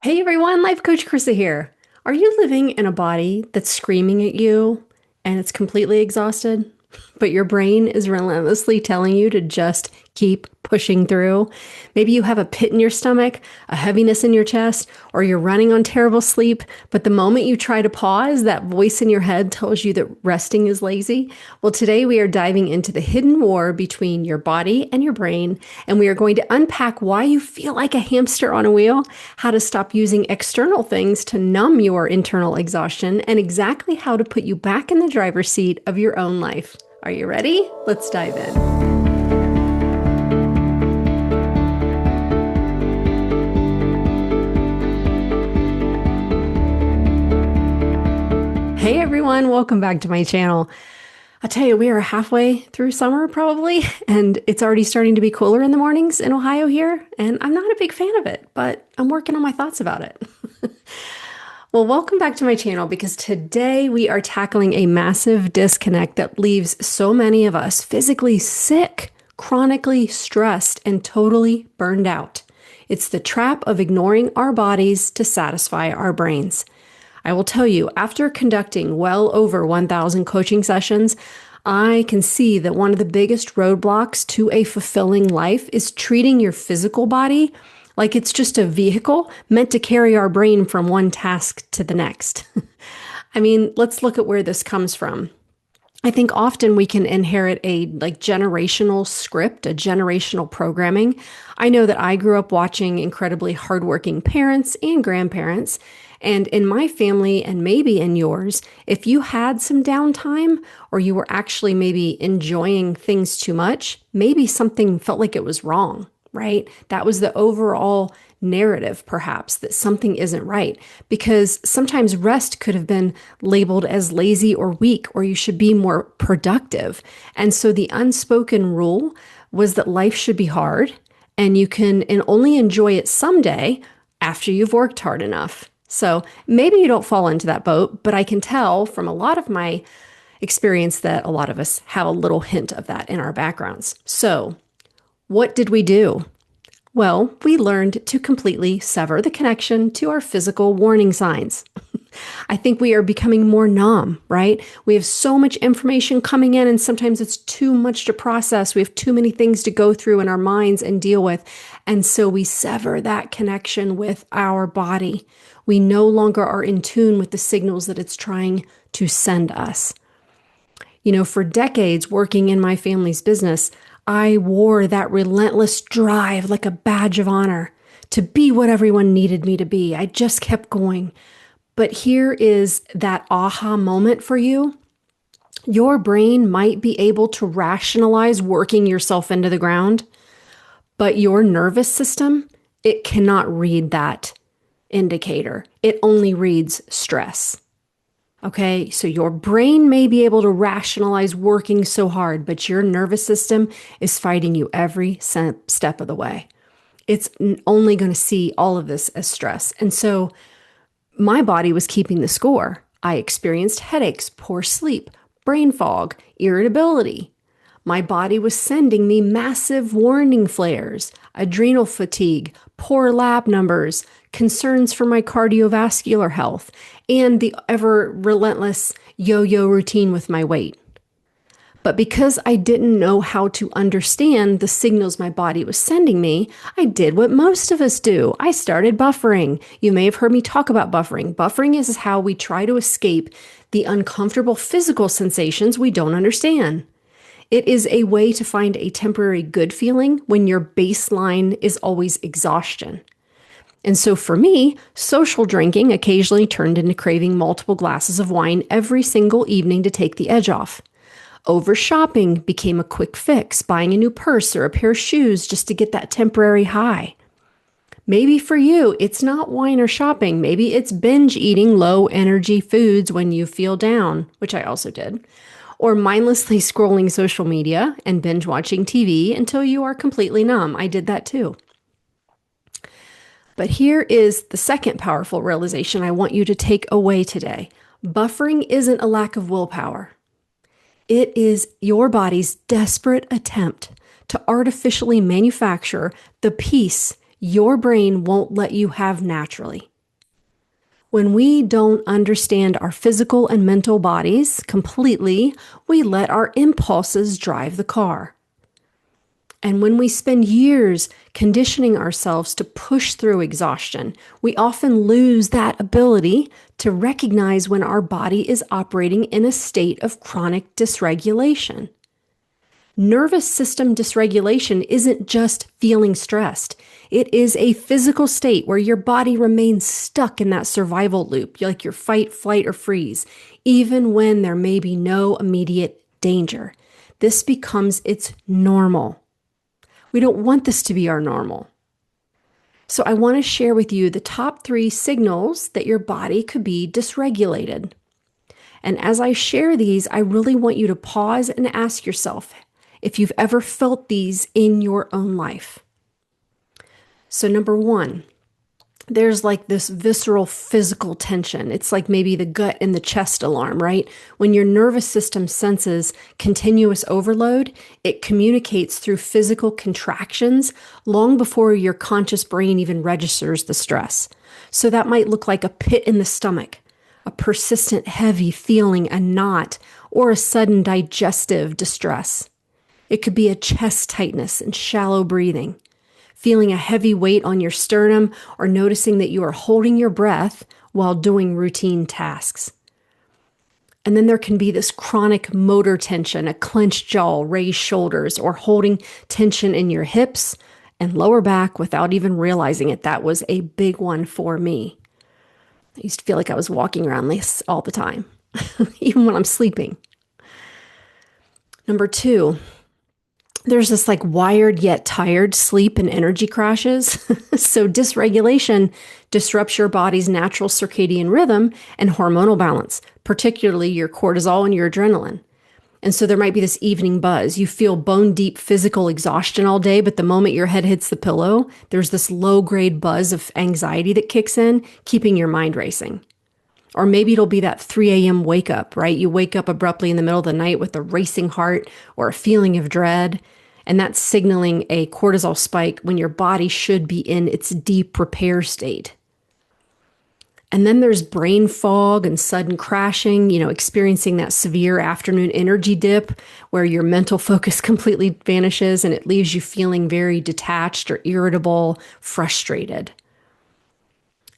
Hey everyone, Life Coach Carisa here. Are you living in a body that's screaming at you and it's completely exhausted, but your brain is relentlessly telling you to just keep pushing through? Maybe you have a pit in your stomach, a heaviness in your chest, or you're running on terrible sleep, but the moment you try to pause, that voice in your head tells you that resting is lazy. Well, today we are diving into the hidden war between your body and your brain, and we are going to unpack why you feel like a hamster on a wheel, how to stop using external things to numb your internal exhaustion, and exactly how to put you back in the driver's seat of your own life. Are you ready? Let's dive in. Hey everyone, welcome back to my channel. I'll tell you, we are halfway through summer probably, and it's already starting to be cooler in the mornings in Ohio here, and I'm not a big fan of it, but I'm working on my thoughts about it. Well, welcome back to my channel because today we are tackling a massive disconnect that leaves so many of us physically sick, chronically stressed, and totally burned out. It's the trap of ignoring our bodies to satisfy our brains. I will tell you, after conducting well over 1,000 coaching sessions, I can see that one of the biggest roadblocks to a fulfilling life is treating your physical body like it's just a vehicle meant to carry our brain from one task to the next. I mean, let's look at where this comes from. I think often we can inherit a generational script, a generational programming. I know that I grew up watching incredibly hardworking parents and grandparents. And in my family, and maybe in yours, if you had some downtime or you were actually maybe enjoying things too much, maybe something felt like it was wrong, right? That was the overall narrative, perhaps, that something isn't right. Because sometimes rest could have been labeled as lazy or weak, or you should be more productive. And so the unspoken rule was that life should be hard, and you can only enjoy it someday after you've worked hard enough. So maybe you don't fall into that boat, but I can tell from a lot of my experience that a lot of us have a little hint of that in our backgrounds. So what did we do? Well, we learned to completely sever the connection to our physical warning signs. I think we are becoming more numb, right? We have so much information coming in, and sometimes it's too much to process. We have too many things to go through in our minds and deal with. And so we sever that connection with our body. We no longer are in tune with the signals that it's trying to send us. You know, for decades working in my family's business, I wore that relentless drive like a badge of honor to be what everyone needed me to be. I just kept going. But here is that aha moment for you. Your brain might be able to rationalize working yourself into the ground, but your nervous system, it cannot read that indicator. It only reads stress. Okay, so your brain may be able to rationalize working so hard, but your nervous system is fighting you every step of the way. It's only going to see all of this as stress. And so my body was keeping the score. I experienced headaches, poor sleep, brain fog, irritability. My body was sending me massive warning flares, adrenal fatigue, poor lab numbers, concerns for my cardiovascular health, and the ever relentless yo-yo routine with my weight. But because I didn't know how to understand the signals my body was sending me, I did what most of us do. I started buffering. You may have heard me talk about buffering. Buffering is how we try to escape the uncomfortable physical sensations we don't understand. It is a way to find a temporary good feeling when your baseline is always exhaustion. And so for me, social drinking occasionally turned into craving multiple glasses of wine every single evening to take the edge off. Over shopping became a quick fix, buying a new purse or a pair of shoes just to get that temporary high. Maybe for you, it's not wine or shopping. Maybe it's binge eating low energy foods when you feel down, which I also did. Or mindlessly scrolling social media and binge watching TV until you are completely numb. I did that too. But here is the second powerful realization I want you to take away today. Buffering isn't a lack of willpower. It is your body's desperate attempt to artificially manufacture the peace your brain won't let you have naturally. When we don't understand our physical and mental bodies completely, we let our impulses drive the car. And when we spend years conditioning ourselves to push through exhaustion, we often lose that ability to recognize when our body is operating in a state of chronic dysregulation. Nervous system dysregulation isn't just feeling stressed. It is a physical state where your body remains stuck in that survival loop, like your fight, flight, or freeze, even when there may be no immediate danger. This becomes its normal. We don't want this to be our normal. So I want to share with you the top 3 signals that your body could be dysregulated. And as I share these, I really want you to pause and ask yourself if you've ever felt these in your own life. So number 1, there's like this visceral physical tension. It's like maybe the gut and the chest alarm, right? When your nervous system senses continuous overload, it communicates through physical contractions long before your conscious brain even registers the stress. So that might look like a pit in the stomach, a persistent heavy feeling, a knot, or a sudden digestive distress. It could be a chest tightness and shallow breathing, feeling a heavy weight on your sternum, or noticing that you are holding your breath while doing routine tasks. And then there can be this chronic motor tension, a clenched jaw, raised shoulders, or holding tension in your hips and lower back without even realizing it. That was a big one for me. I used to feel like I was walking around this all the time, even when I'm sleeping. Number 2, there's this like wired yet tired sleep and energy crashes. So dysregulation disrupts your body's natural circadian rhythm and hormonal balance, particularly your cortisol and your adrenaline. And so there might be this evening buzz. You feel bone deep physical exhaustion all day, but the moment your head hits the pillow, there's this low grade buzz of anxiety that kicks in, keeping your mind racing. Or maybe it'll be that 3 a.m. wake up, right? You wake up abruptly in the middle of the night with a racing heart or a feeling of dread. And that's signaling a cortisol spike when your body should be in its deep repair state. And then there's brain fog and sudden crashing, experiencing that severe afternoon energy dip where your mental focus completely vanishes and it leaves you feeling very detached or irritable, frustrated.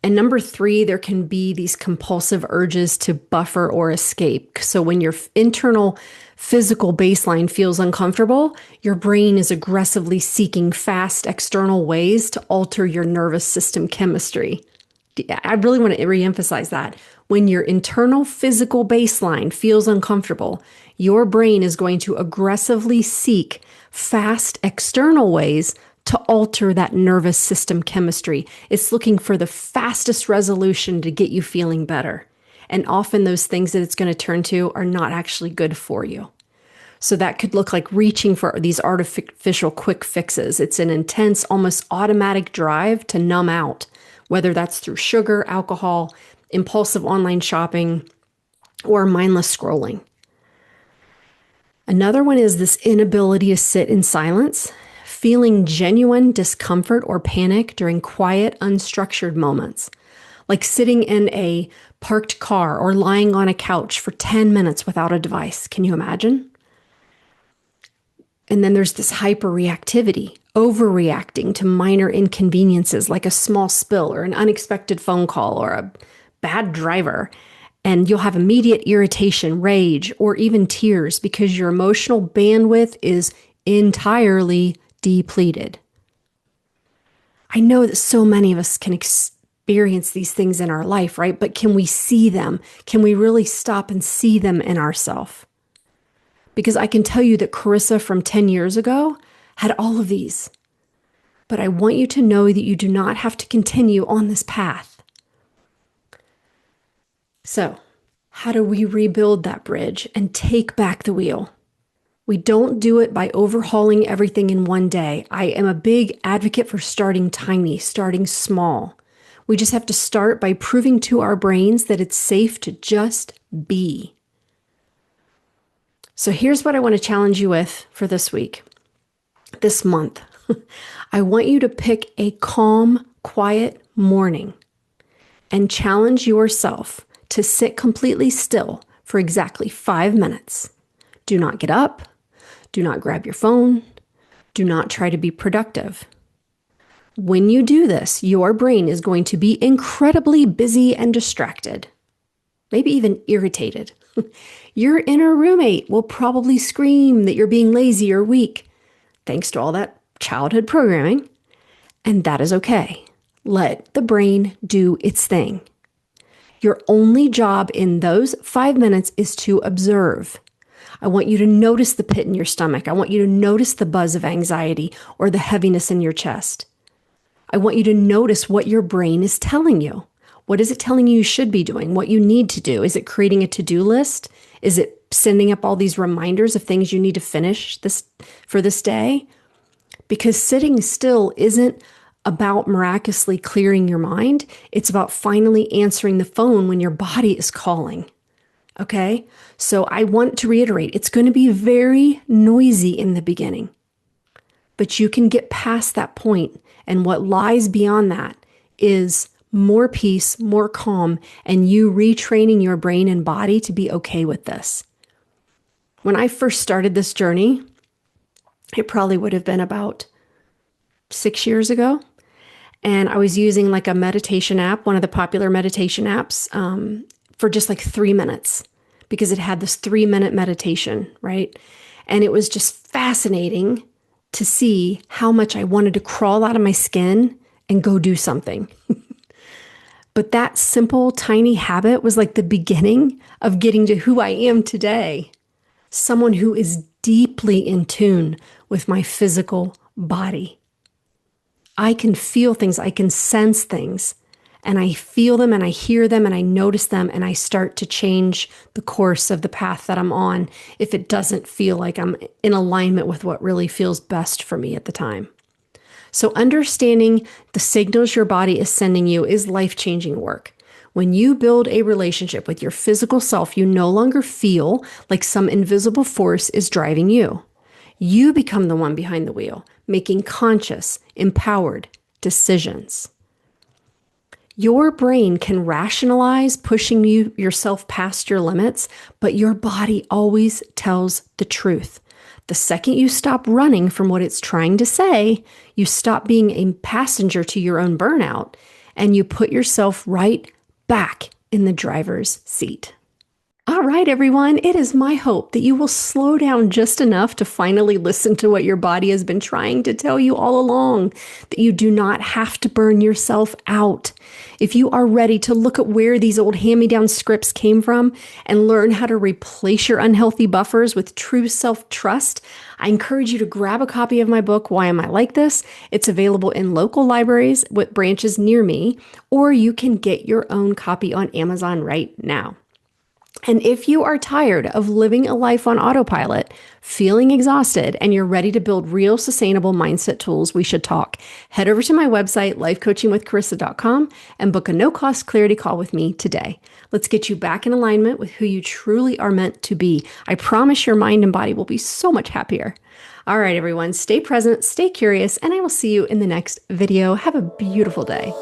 And number 3, there can be these compulsive urges to buffer or escape. So when your internal physical baseline feels uncomfortable, your brain is aggressively seeking fast external ways to alter your nervous system chemistry. I really want to reemphasize that. When your internal physical baseline feels uncomfortable, your brain is going to aggressively seek fast external ways to alter that nervous system chemistry. It's looking for the fastest resolution to get you feeling better. And often those things that it's going to turn to are not actually good for you. So that could look like reaching for these artificial quick fixes. It's an intense, almost automatic drive to numb out, whether that's through sugar, alcohol, impulsive online shopping, or mindless scrolling. Another one is this inability to sit in silence, feeling genuine discomfort or panic during quiet, unstructured moments, like sitting in a parked car or lying on a couch for 10 minutes without a device. Can you imagine? And then there's this hyperreactivity, overreacting to minor inconveniences like a small spill or an unexpected phone call or a bad driver. And you'll have immediate irritation, rage, or even tears because your emotional bandwidth is entirely depleted. I know that so many of us can experience these things in our life, right? But can we see them? Can we really stop and see them in ourselves? Because I can tell you that Carissa from 10 years ago had all of these. But I want you to know that you do not have to continue on this path. So, how do we rebuild that bridge and take back the wheel? We don't do it by overhauling everything in one day. I am a big advocate for starting tiny, starting small. We just have to start by proving to our brains that it's safe to just be. So here's what I want to challenge you with for this week, this month. I want you to pick a calm, quiet morning and challenge yourself to sit completely still for exactly 5 minutes. Do not get up. Do not grab your phone. Do not try to be productive. When you do this, your brain is going to be incredibly busy and distracted, maybe even irritated. Your inner roommate will probably scream that you're being lazy or weak, thanks to all that childhood programming, and that is okay. Let the brain do its thing. Your only job in those 5 minutes is to observe. I want you to notice the pit in your stomach. I want you to notice the buzz of anxiety or the heaviness in your chest. I want you to notice what your brain is telling you. What is it telling you should be doing? What you need to do? Is it creating a to-do list? Is it sending up all these reminders of things you need to finish for this day? Because sitting still isn't about miraculously clearing your mind. It's about finally answering the phone when your body is calling. Okay? So I want to reiterate, it's going to be very noisy in the beginning, but you can get past that point. And what lies beyond that is more peace, more calm, and you retraining your brain and body to be okay with this. When I first started this journey, it probably would have been about 6 years ago. And I was using like a meditation app, one of the popular meditation apps, for just like 3 minutes, because it had this 3-minute meditation, right? And it was just fascinating to see how much I wanted to crawl out of my skin and go do something. But that simple, tiny habit was like the beginning of getting to who I am today. Someone who is deeply in tune with my physical body. I can feel things, I can sense things, and I feel them and I hear them and I notice them and I start to change the course of the path that I'm on if it doesn't feel like I'm in alignment with what really feels best for me at the time. So understanding the signals your body is sending you is life-changing work. When you build a relationship with your physical self, you no longer feel like some invisible force is driving you. You become the one behind the wheel, making conscious, empowered decisions. Your brain can rationalize pushing yourself past your limits, but your body always tells the truth. The second you stop running from what it's trying to say, you stop being a passenger to your own burnout, and you put yourself right back in the driver's seat. All right, everyone, it is my hope that you will slow down just enough to finally listen to what your body has been trying to tell you all along, that you do not have to burn yourself out. If you are ready to look at where these old hand-me-down scripts came from and learn how to replace your unhealthy buffers with true self-trust, I encourage you to grab a copy of my book, Why Am I Like This? It's available in local libraries with branches near me, or you can get your own copy on Amazon right now. And if you are tired of living a life on autopilot, feeling exhausted, and you're ready to build real sustainable mindset tools, we should talk. Head over to my website, lifecoachingwithcarissa.com, and book a no-cost clarity call with me today. Let's get you back in alignment with who you truly are meant to be. I promise your mind and body will be so much happier. All right, everyone, stay present, stay curious, and I will see you in the next video. Have a beautiful day.